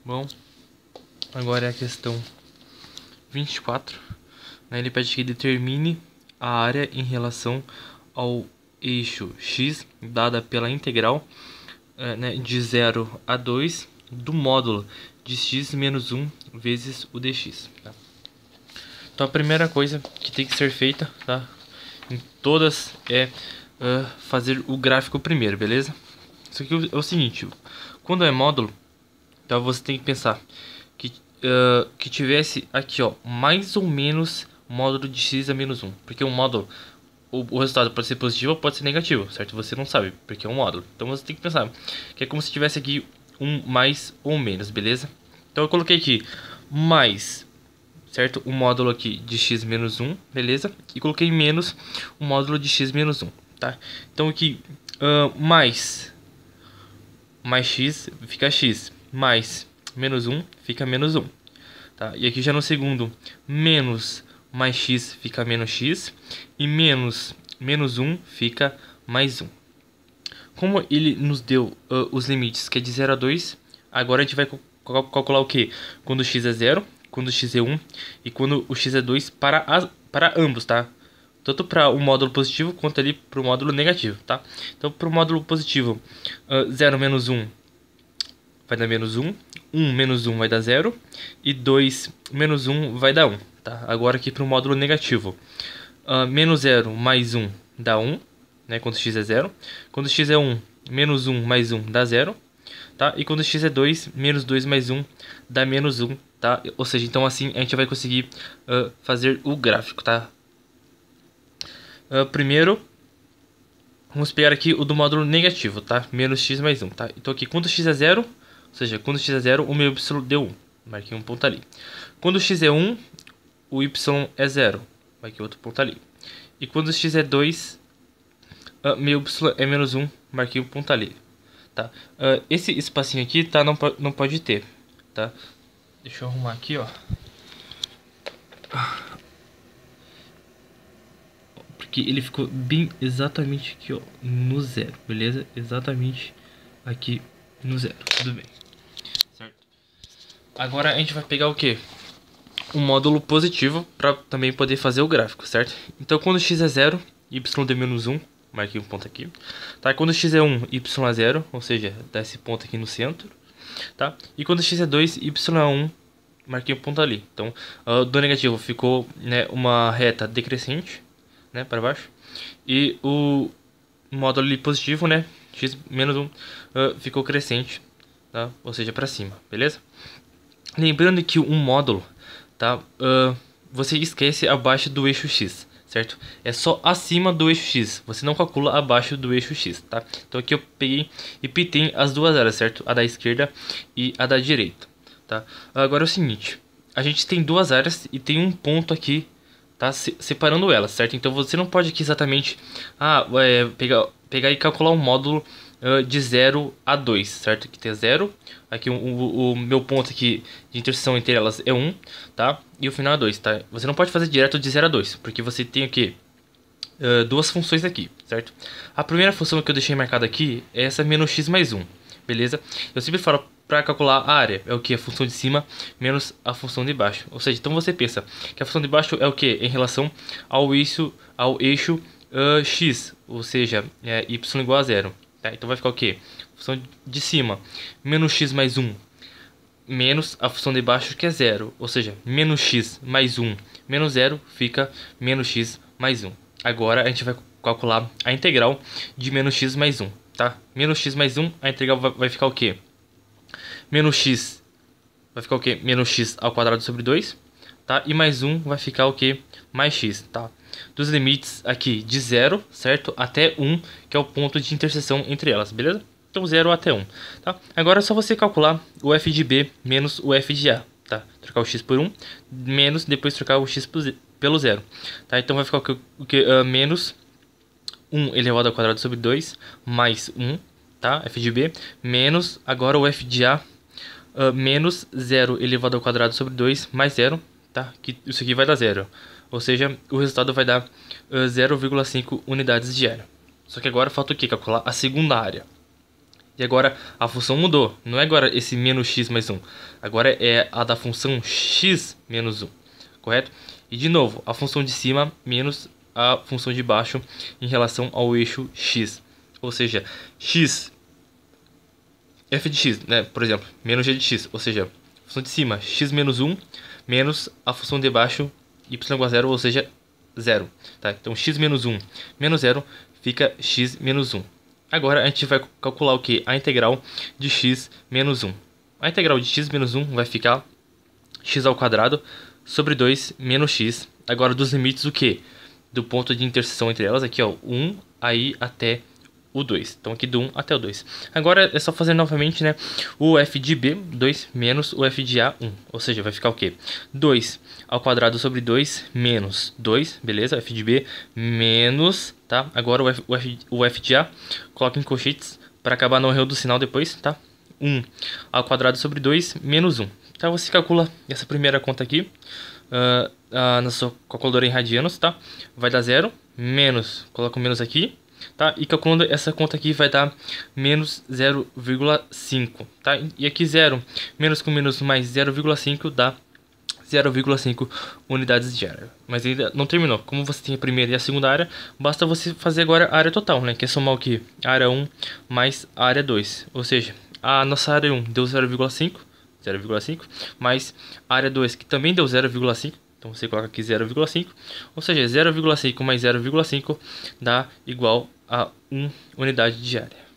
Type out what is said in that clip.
Bom, agora é a questão 24. Né? Ele pede que determine a área em relação ao eixo x, dada pela integral né, de 0 a 2 do módulo de x menos 1 vezes o dx. Tá? Então a primeira coisa que tem que ser feita, tá, em todas é fazer o gráfico primeiro, beleza? Isso aqui é o seguinte, quando é módulo, então você tem que pensar que tivesse aqui, ó, mais ou menos módulo de x a menos 1. Porque um módulo, o resultado pode ser positivo ou pode ser negativo, certo? Você não sabe, porque é um módulo. Então você tem que pensar que é como se tivesse aqui um mais ou menos, beleza? Então eu coloquei aqui mais, certo? O módulo aqui de x menos 1, beleza? E coloquei menos o módulo de x menos 1, tá? Então aqui, mais x fica x, mais menos 1 fica menos 1, tá? E aqui já no segundo, menos mais x fica menos x, e menos 1 fica mais 1. Como ele nos deu os limites, que é de 0 a 2, agora a gente vai calcular o que? Quando x é 0, quando x é 1 e quando o x é 2 para ambos, tá? Tanto para o módulo positivo quanto ali para o módulo negativo, tá? Então, para o módulo positivo, 0 menos 1 vai dar menos 1, 1 menos 1 vai dar 0, e 2 menos 1 vai dar 1, tá? Agora aqui para o módulo negativo, menos 0 mais 1 dá 1, né? Quando x é 0. Quando x é 1, menos 1 mais 1 dá 0, tá? E quando x é 2, menos 2 mais 1 dá menos 1, tá? Ou seja, então assim a gente vai conseguir fazer o gráfico, tá? Primeiro, vamos pegar aqui o do módulo negativo, tá? Menos x mais 1, tá? Então aqui, quando x é 0, ou seja, quando x é 0, o meu y deu 1. Marquei um ponto ali. Quando x é 1, o y é 0. Marquei outro ponto ali. E quando x é 2, meu y é menos 1. Marquei um ponto ali. Tá? Esse espacinho aqui, tá? Não pode ter, tá? Deixa eu arrumar aqui, ó. Porque ele ficou bem exatamente aqui, ó, no 0, beleza? Exatamente aqui no 0, tudo bem. Certo? Agora a gente vai pegar o que? Um módulo positivo para também poder fazer o gráfico, certo? Então quando x é 0, y de menos 1, marquei um ponto aqui. Tá? Quando x é 1, y é 0, ou seja, dá esse ponto aqui no centro. Tá? E quando x é 2, y é 1, marquei um ponto ali. Então, do negativo ficou, né, uma reta decrescente, né, para baixo. E o módulo ali positivo, né, x menos 1, ficou crescente, tá? Ou seja, para cima, beleza? Lembrando que um módulo, tá, você esquece abaixo do eixo x, certo? É só acima do eixo x, você não calcula abaixo do eixo x, tá? Então aqui eu peguei e pitei as duas áreas, certo? A da esquerda e a da direita, tá? Agora é o seguinte, a gente tem duas áreas e tem um ponto aqui, tá, separando elas, certo? Então você não pode aqui exatamente pegar e calcular um módulo de 0 a 2, certo? Que tem 0, aqui o meu ponto aqui de interseção entre elas é 1, tá? E o final é 2, tá? Você não pode fazer direto de 0 a 2, porque você tem aqui duas funções aqui, certo? A primeira função que eu deixei marcada aqui é essa menos x mais 1, beleza? Eu sempre falo para calcular a área, é o que? A função de cima menos a função de baixo. Ou seja, então você pensa que a função de baixo é o que? Em relação ao eixo x, ou seja, y igual a 0. Tá? Então vai ficar o que? Função de cima menos x mais 1 menos a função de baixo, que é 0. Ou seja, menos x mais 1 menos 0 fica menos x mais 1. Agora a gente vai calcular a integral de menos x mais 1. Tá? Menos x mais 1, a integral vai ficar o que? Menos x vai ficar o que? Menos x ao quadrado sobre 2, tá? E mais 1 vai ficar o que? Mais x, tá? Dos limites aqui de 0, certo? Até 1, que é o ponto de interseção entre elas, beleza? Então 0 até 1, tá? Agora é só você calcular o f de b menos o f de a, tá? Trocar o x por 1, menos depois trocar o x pelo 0, tá? Então vai ficar o que? Menos 1 elevado ao quadrado sobre 2, mais 1, tá? F de b, menos agora o f de a, menos 0 elevado ao quadrado sobre 2, mais 0, tá? Que isso aqui vai dar 0. Ou seja, o resultado vai dar 0,5 unidades de área. Só que agora falta o que? Calcular a segunda área. E agora a função mudou. Não é agora esse menos x mais 1. Agora é a da função x menos 1. Correto? E de novo, a função de cima menos a função de baixo em relação ao eixo x. Ou seja, x, f de x, né? Por exemplo, menos g de x. Ou seja, a função de cima, x menos 1, menos a função de baixo, y igual a 0, ou seja, 0. Tá? Então, x menos 1 menos 0 fica x menos 1. Agora a gente vai calcular o que? A integral de x menos 1. A integral de x menos 1 vai ficar x ao quadrado sobre 2 menos x. Agora dos limites o que? Do ponto de interseção entre elas, aqui ó, 1 aí até o 2. Então aqui do 1 até o 2. Agora é só fazer novamente, né, o f de b, 2, menos o f de a, 1. Ou seja, vai ficar o quê? 2 ao quadrado sobre 2 menos 2, beleza? F de b menos, tá? Agora o f de a, coloca em colchetes para acabar não errando o sinal depois, tá? 1 ao quadrado sobre 2 menos 1. Então você calcula essa primeira conta aqui na sua calculadora em radianos, tá? Vai dar 0, menos, coloca o menos aqui, tá? E calculando essa conta aqui vai dar menos 0,5, tá? E aqui 0, menos com menos mais 0,5 dá 0,5 unidades de área. Mas ainda não terminou. Como você tem a primeira e a segunda área, basta você fazer agora a área total, né? Que é somar o que? A área 1 mais a área 2. Ou seja, a nossa área 1 deu 0,5, mais a área 2 que também deu 0,5. Então você coloca aqui 0,5, ou seja, 0,5 mais 0,5 dá igual a 1 unidade de área.